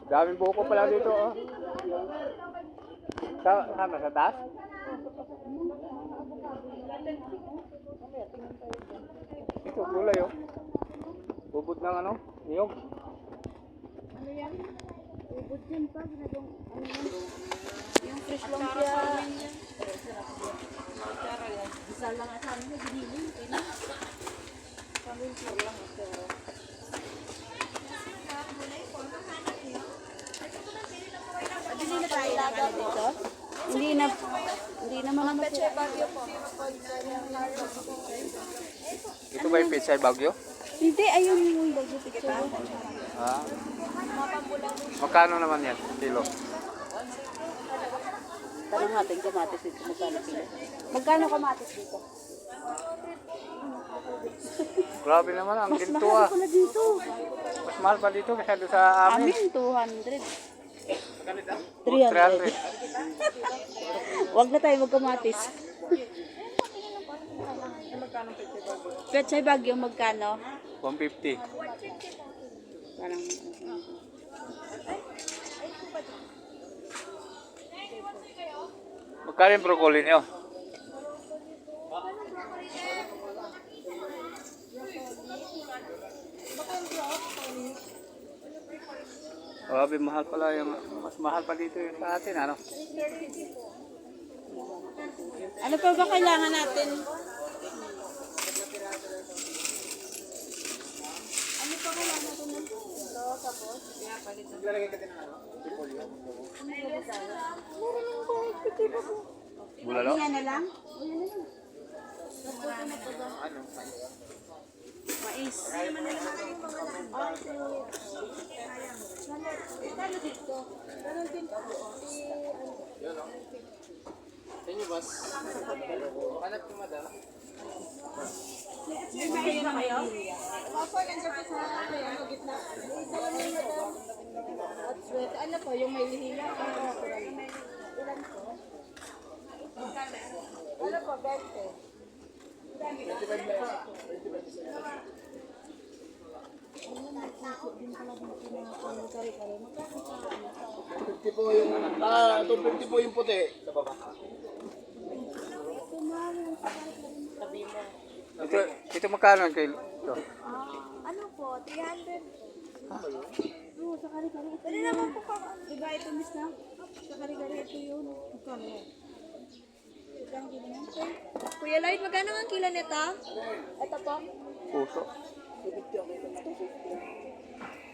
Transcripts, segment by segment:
Daming buko pala dito, oh. Saan ba? Sa taas? Ito, kulay, oh. Bubod ng ano? Niyog. Ano yan? Ubod yan pa. Ginagawang ano yan? Yung fresh lang siya. Isa lang at ano, giniling. Pangin siya lang. Hindi na tayo lang dito? Hindi naman ang Pechay Bagyo po. Ito ba yung Pechay Bagyo? Hindi, ayun yung Bagyo Pechay. Ah. Magkano naman yan? Kilo? Tanong natin kamatis dito. Magkano kilo? Magkano kamatis dito? Grabe naman, ang Mas ginto mahal ah. pala dito. Mas mahal pa dito kaysa doon sa amin. Amin, 200. 300. 300. Huwag na tayo magkamatis. Pechay Bagyo, magkano? 150. Parang... Magkano yung broccoli niyo? Grabe, mahal pala yung, mas mahal pa dito yung sa atin, ano? Ano pa ba kailangan natin? Ano pa kailangan natin ng ito, tapos? Lalagay ka din ng ano? Bulalo? Yan na lang? Ano? Mais. Kano dito? Ganon din po. Sa inyo, boss? Hanap ko, madam. May mais na kayo? Ano po, yung may lihila? Ilan po? Ano po, 20? Po yung, 250 po yung puti. Sa baba. Ito magkano ang kilo? Ito. Ano po, 300. Oo, sa kari-kari. Pwede naman po pa. Diba ito, miss na? Sa kari-kari ito yun. Magkano yan? Magkano kilo yan? Kuya Lloyd, magkano ang kilo nito? Ito po. Puso.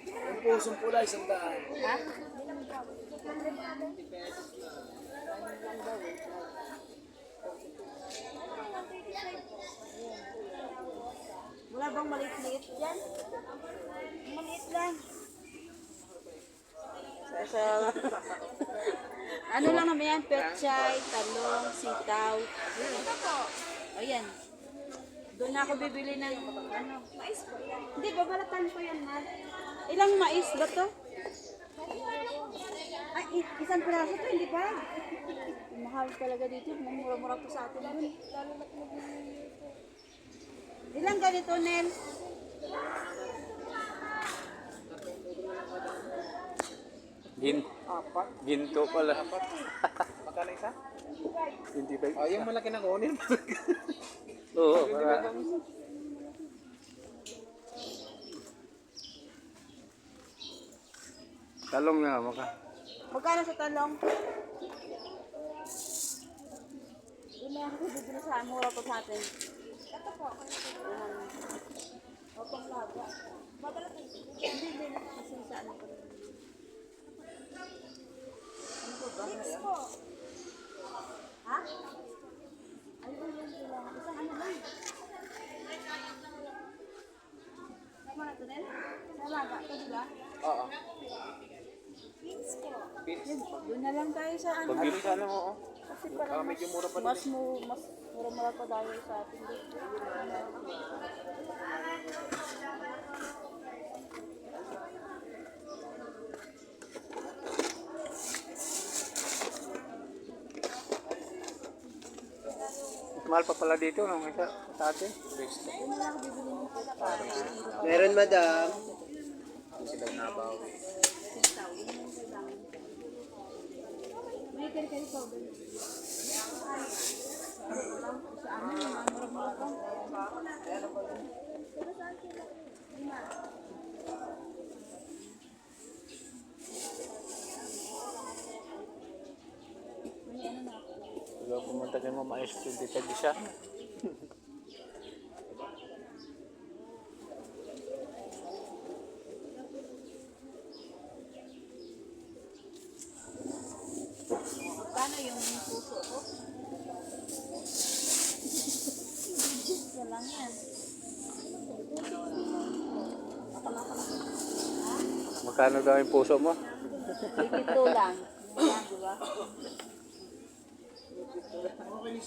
Yung pusong pula, 100. Ha? Wala bang maliit-liit dyan? Maliit lang. Ano lang naman yan? Pechay, talong, sitaw. Ito po. Ayan. Doon na ako bibili ng ano. Mais po yan. Hindi, babalatan ko yan, ma. Ilang mais ba to? Ay, isang piraso to, hindi ba? Mahal talaga dito. Mura-mura po sa atin dun. Ilang ganito, Nel? Ginto pala. Magkano isa? 25. Oh, yung malaki na kunin. Oo, para. Talong nga, maka. Magkano sa talong? Doon na ako bibili sa mura po sa atin. Ito po. Opang laga. Hindi. Kasi sa ano po. Ano po ba? Mix po. Ha? Ano ba yan sila? Isang ano lang. Tama na ito din? Sa laga. Ito diba? Oo. Beans po. Doon na lang tayo sa ano. Pag-bili sana mo, oh. Kasi parang medyo mura pa mas mura pa dahil sa atin dito. Mas mahal pa pala dito nung isa sa atin. Meron, madam. Hindi sila nabawi. May kari-kari powder. Sa amin, yung mga murag-murag. Kaya pumunta kay Mama Ice Cream, di pwede siya. Paano yung puso ko? Isa lang yan. Magkano daw yung puso mo? Ito lang. Yan, di ba? Okay,